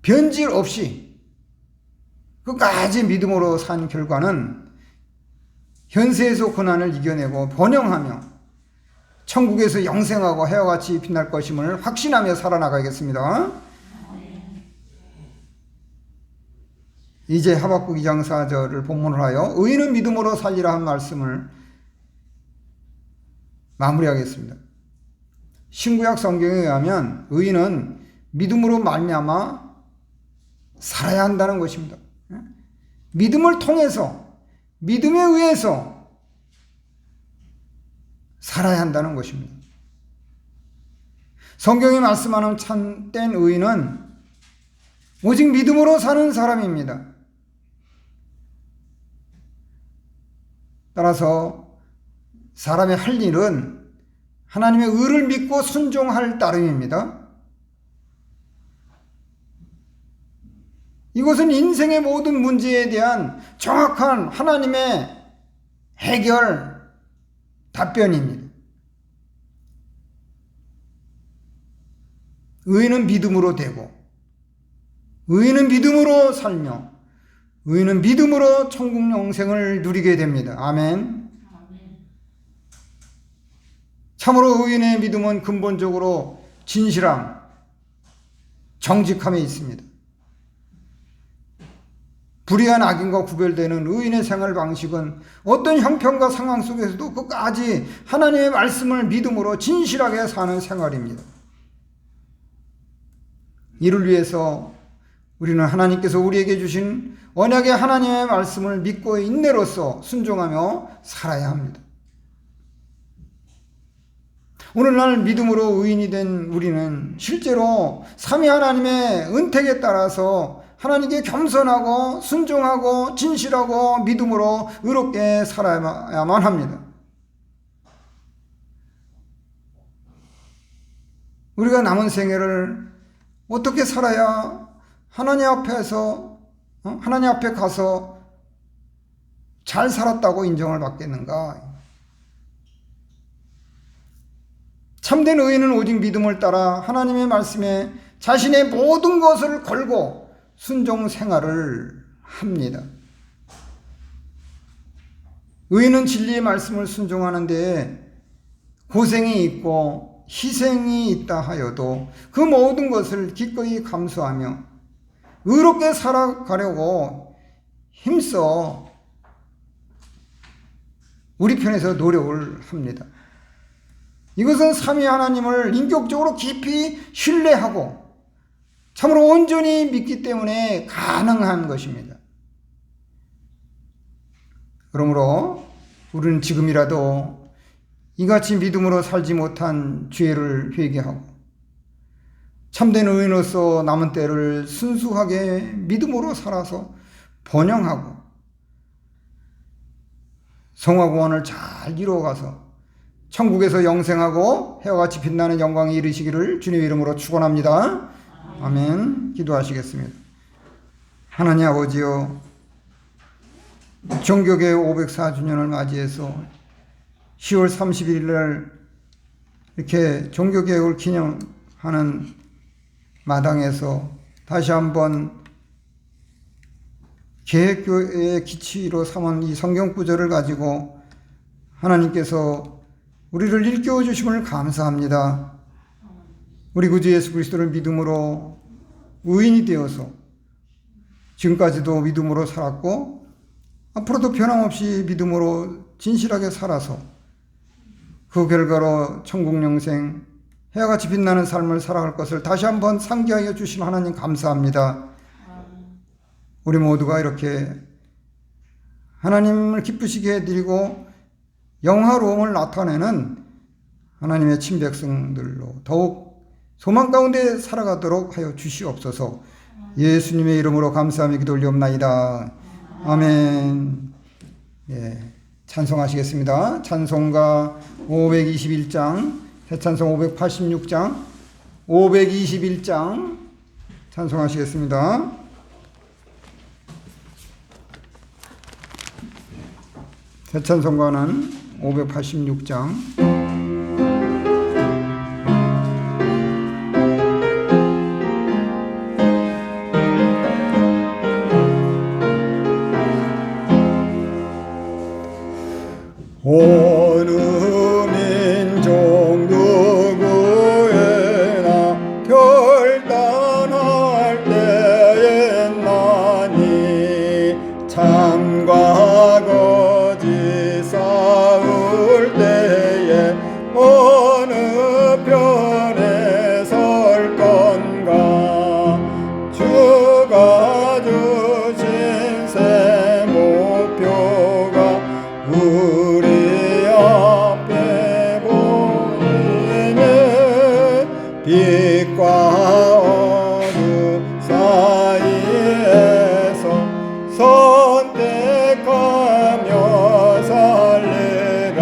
변질 없이 끝까지 믿음으로 산 결과는 현세에서 고난을 이겨내고 번영하며 천국에서 영생하고 해와 같이 빛날 것임을 확신하며 살아나가겠습니다. 이제 하박국 2장 4절을 본문으로 하여 의인은 믿음으로 살리라 한 말씀을 마무리하겠습니다. 신구약 성경에 의하면 의인은 믿음으로 말미암아 살아야 한다는 것입니다. 믿음을 통해서 믿음에 의해서 살아야 한다는 것입니다. 성경이 말씀하는 참된 의인은 오직 믿음으로 사는 사람입니다. 따라서 사람의 할 일은 하나님의 의를 믿고 순종할 따름입니다. 이것은 인생의 모든 문제에 대한 정확한 하나님의 해결, 답변입니다. 의인은 믿음으로 되고, 의인은 믿음으로 살며, 의인은 믿음으로 천국 영생을 누리게 됩니다. 아멘. 참으로 의인의 믿음은 근본적으로 진실함, 정직함에 있습니다. 불의한 악인과 구별되는 의인의 생활 방식은 어떤 형편과 상황 속에서도 끝까지 하나님의 말씀을 믿음으로 진실하게 사는 생활입니다. 이를 위해서 우리는 하나님께서 우리에게 주신 언약의 하나님의 말씀을 믿고 인내로써 순종하며 살아야 합니다. 오늘날 믿음으로 의인이 된 우리는 실제로 삼위 하나님의 은택에 따라서 하나님께 겸손하고 순종하고 진실하고 믿음으로 의롭게 살아야만 합니다. 우리가 남은 생애를 어떻게 살아야 하나님 앞에 가서 잘 살았다고 인정을 받겠는가? 참된 의인은 오직 믿음을 따라 하나님의 말씀에 자신의 모든 것을 걸고 순종 생활을 합니다. 의인은 진리의 말씀을 순종하는 데에 고생이 있고 희생이 있다 하여도 그 모든 것을 기꺼이 감수하며 의롭게 살아가려고 힘써 우리 편에서 노력을 합니다. 이것은 삼위 하나님을 인격적으로 깊이 신뢰하고 참으로 온전히 믿기 때문에 가능한 것입니다. 그러므로 우리는 지금이라도 이같이 믿음으로 살지 못한 죄를 회개하고 참된 의인으로서 남은 때를 순수하게 믿음으로 살아서 번영하고 성화구원을 잘 이루어가서 천국에서 영생하고 해와 같이 빛나는 영광에 이르시기를 주님의 이름으로 축원합니다. 아멘. 기도하시겠습니다. 하나님 아버지여, 종교개혁 504주년을 맞이해서 10월 31일 날 이렇게 종교개혁을 기념하는 마당에서 다시 한번 개혁교회의 기치로 삼은 이 성경구절을 가지고 하나님께서 우리를 일깨워 주심을 감사합니다. 우리 구주 예수 그리스도를 믿음으로 의인이 되어서 지금까지도 믿음으로 살았고 앞으로도 변함없이 믿음으로 진실하게 살아서 그 결과로 천국 영생 해와같이 빛나는 삶을 살아갈 것을 다시 한번 상기하여 주신 하나님 감사합니다. 우리 모두가 이렇게 하나님을 기쁘시게 해드리고 영화로움을 나타내는 하나님의 친백성들로 더욱 소망 가운데 살아가도록 하여 주시옵소서. 예수님의 이름으로 감사하며 기도 올리옵나이다. 아멘. 예, 찬송하시겠습니다. 찬송가 521장, 대찬송 586장, 521장 찬송하시겠습니다. 대찬송가는 586장. 어느 민족 누구에나 결단할 때엔 나니 참과 거짓 싸울 때에 어느 편에 설 건가 주가 주신 새 목표가 우리 앞에 보이는 빛과 어둠 사이에서 선택하며 살리라.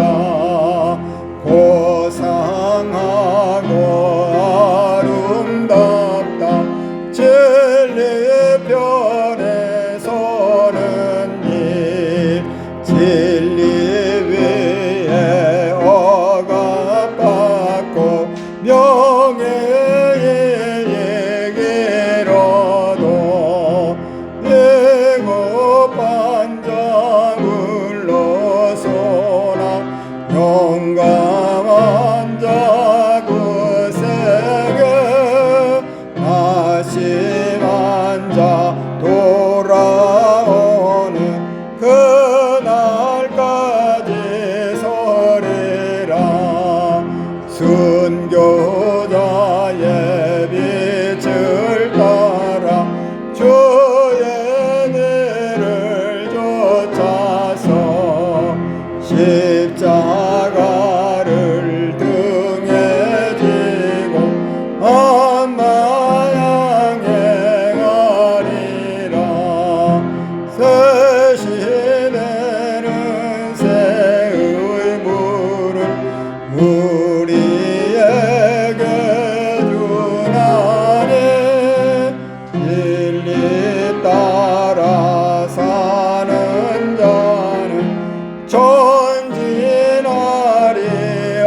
고상하고 아름답다 진리 편에 서는 일 진리 위에 억압받고 명예의 얘기로도 일곱 반장을 러서나 용감한 자 그 세계 나심한 자 돌아오는 그날까지 서리라. 순교자의 빛을 따라 주의 길을 쫓아서 십자가를 등에 지고 엄마 향해 가리라. 새 시대는 새 의무를 우리에게 주나니 진리 따라 사는 자는 전진하리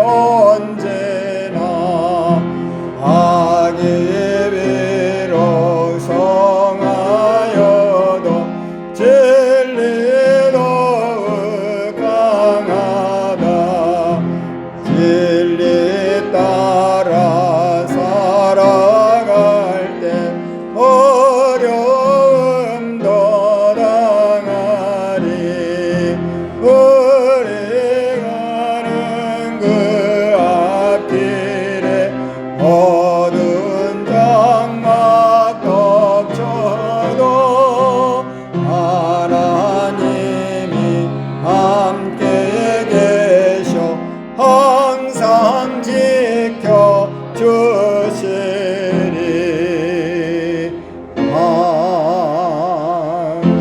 언제나. 악이 비록 성하여도 진리 더욱 강하다. 진리 따라 살아갈 때 어려움도 당하리. 우리 가는 그 앞길에 어두운 장막 덮쳐도 하나님이 함께 계셔 항상 지켜주시리. 아멘.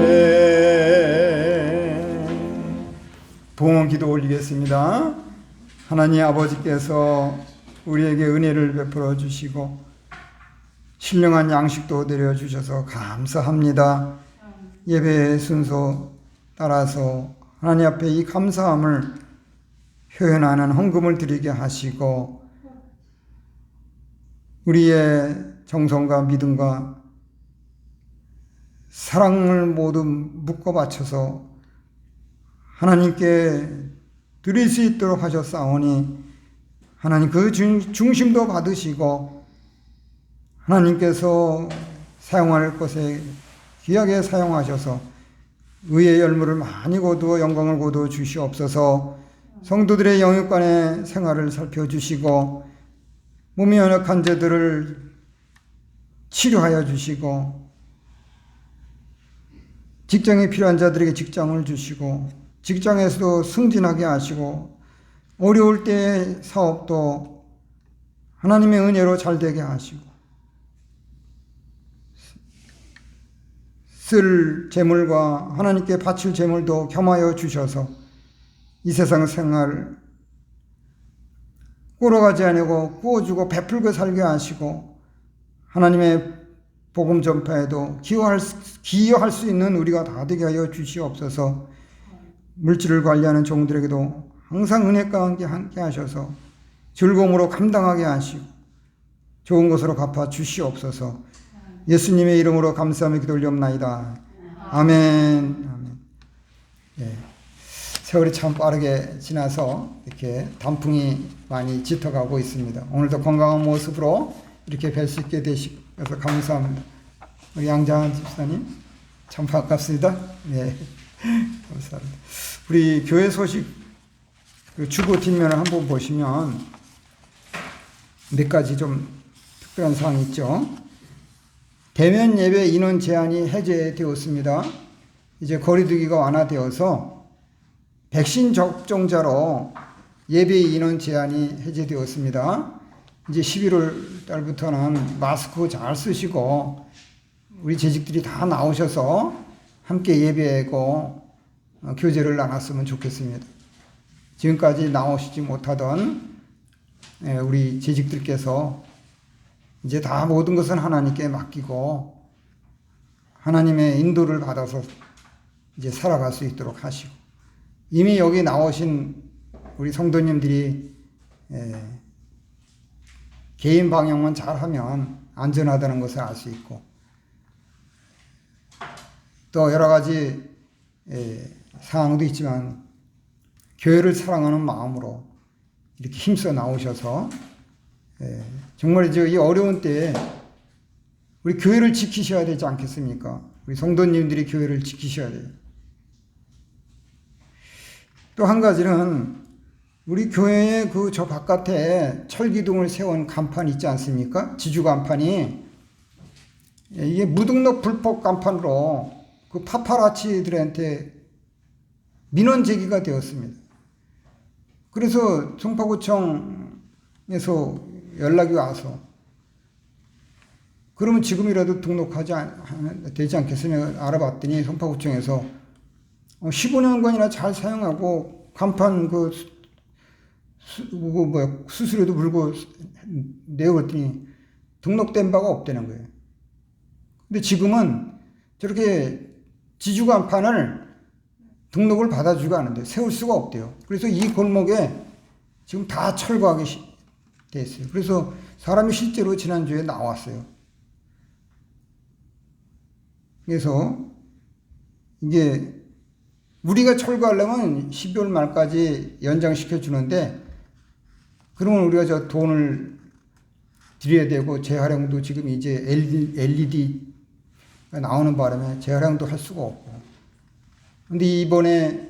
부흥 기도 올리겠습니다. 하나님 아버지께서 우리에게 은혜를 베풀어 주시고 신령한 양식도 내려주셔서 감사합니다. 예배의 순서 따라서 하나님 앞에 이 감사함을 표현하는 헌금을 드리게 하시고 우리의 정성과 믿음과 사랑을 모두 묶어 바쳐서 하나님께 드릴 수 있도록 하셨사오니 하나님 그 중심도 받으시고 하나님께서 사용할 것에 귀하게 사용하셔서 의의 열무를 많이 거두어 영광을 거두어 주시옵소서. 성도들의 영육간의 생활을 살펴주시고 몸이 연약한 자들을 치료하여 주시고 직장에 필요한 자들에게 직장을 주시고 직장에서도 승진하게 하시고 어려울 때의 사업도 하나님의 은혜로 잘 되게 하시고 쓸 재물과 하나님께 바칠 재물도 겸하여 주셔서 이 세상 생활 꾸러가지 아니고 꾸어주고 베풀고 살게 하시고 하나님의 복음 전파에도 기여할 수 있는 우리가 다 되게 하여 주시옵소서. 물질을 관리하는 종들에게도 항상 은혜가 함께 하셔서 즐거움으로 감당하게 하시고 좋은 것으로 갚아 주시옵소서. 예수님의 이름으로 감사하며 기도 올리옵나이다. 아멘. 아멘. 예. 세월이 참 빠르게 지나서 이렇게 단풍이 많이 짙어가고 있습니다. 오늘도 건강한 모습으로 이렇게 뵐 수 있게 되셔서 감사합니다. 우리 양장한 집사님 참 반갑습니다. 네. 감사합니다. 우리 교회 소식 그 주보 뒷면을 한번 보시면 몇 가지 좀 특별한 사항이 있죠. 대면 예배 인원 제한이 해제되었습니다. 이제 거리두기가 완화되어서 백신 접종자로 예배 인원 제한이 해제되었습니다. 이제 11월 달부터는 마스크 잘 쓰시고 우리 재직들이 다 나오셔서 함께 예배하고 교제를 나눴으면 좋겠습니다. 지금까지 나오시지 못하던 우리 재직들께서 이제 다 모든 것은 하나님께 맡기고 하나님의 인도를 받아서 이제 살아갈 수 있도록 하시고 이미 여기 나오신 우리 성도님들이 개인 방역만 잘하면 안전하다는 것을 알 수 있고 또 여러 가지 상황도 있지만 교회를 사랑하는 마음으로 이렇게 힘써 나오셔서 정말 이제 이 어려운 때에 우리 교회를 지키셔야 되지 않겠습니까? 우리 성도님들이 교회를 지키셔야 돼요. 또 한 가지는 우리 교회의 그 저 바깥에 철기둥을 세운 간판 있지 않습니까? 지주 간판이 이게 무등록 불법 간판으로 그 파파라치들한테 민원 제기가 되었습니다. 그래서 송파구청에서 연락이 와서 그러면 지금이라도 등록하지 되지 되겠으면 알아봤더니 송파구청에서 15년간이나 잘 사용하고 간판 수수료도 물고 내어봤더니 등록된 바가 없다는 거예요. 근데 지금은 저렇게 지주 간판을 등록을 받아주고 하는데 세울 수가 없대요. 그래서 이 골목에 지금 다 철거하게 돼 있어요. 그래서 사람이 실제로 지난주에 나왔어요. 그래서 이게 우리가 철거하려면 12월 말까지 연장시켜 주는데 그러면 우리가 저 돈을 드려야 되고 재활용도 지금 이제 LED가 나오는 바람에 재활용도 할 수가 없고 근데 이번에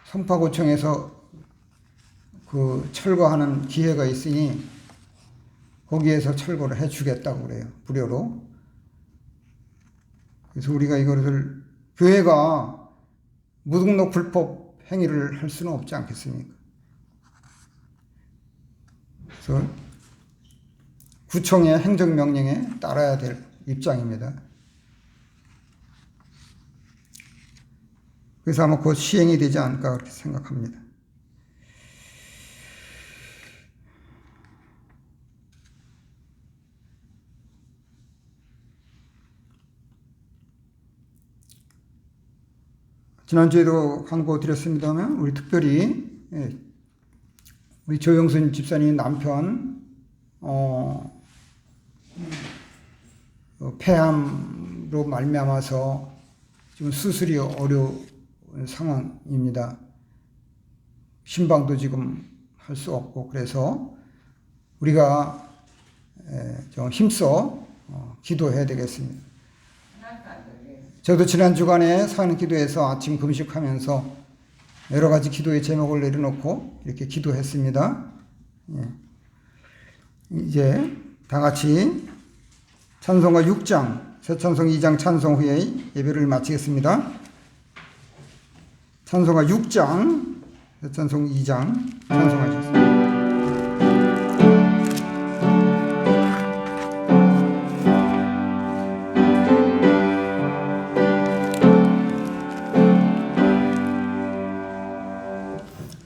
송파구청에서 그 철거하는 기회가 있으니 거기에서 철거를 해 주겠다고 그래요. 무료로. 그래서 우리가 이거를 교회가 무등록 불법 행위를 할 수는 없지 않겠습니까? 그래서 구청의 행정명령에 따라야 될 입장입니다. 그래서 아마 곧 시행이 되지 않을까 그렇게 생각합니다. 지난주에도 광고 드렸습니다만 우리 특별히 우리 조영순 집사님 남편 폐암으로 말미암아서 지금 수술이 어려운 상황입니다. 신방도 지금 할 수 없고 그래서 우리가 좀 힘써 기도해야 되겠습니다. 저도 지난 주간에 사는 기도에서 아침 금식하면서 여러 가지 기도의 제목을 내려놓고 이렇게 기도했습니다. 이제 다 같이 찬송가 6장, 새 찬송 2장 찬송 후에 예배를 마치겠습니다. 찬송가 6장, 새 찬송 2장 찬송하겠습니다.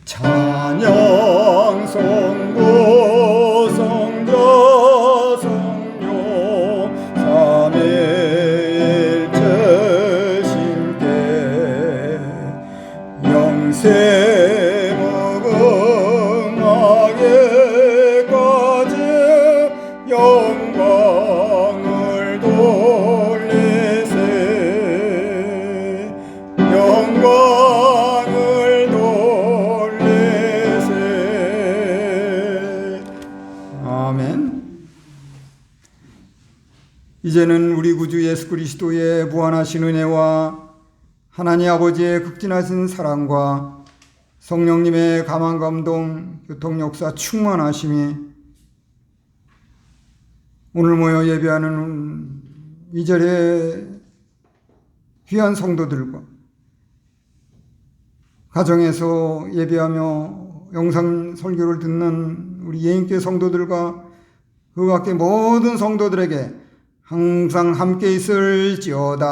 찬양 성부 성자 성령 삼위일체 신께 영세 무궁하게까지 영광을 돌리세 영광을 돌리세. 아멘. 이제는 우리 구주 예수 그리스도의 무한하신 은혜와 하나님 아버지의 극진하신 사랑과 성령님의 감화 감동 교통 역사 충만하심이 오늘 모여 예배하는 이 자리에 귀한 성도들과 가정에서 예배하며 영상 설교를 듣는 우리 예인교회 성도들과 그 밖의 모든 성도들에게 항상 함께 있을지어다.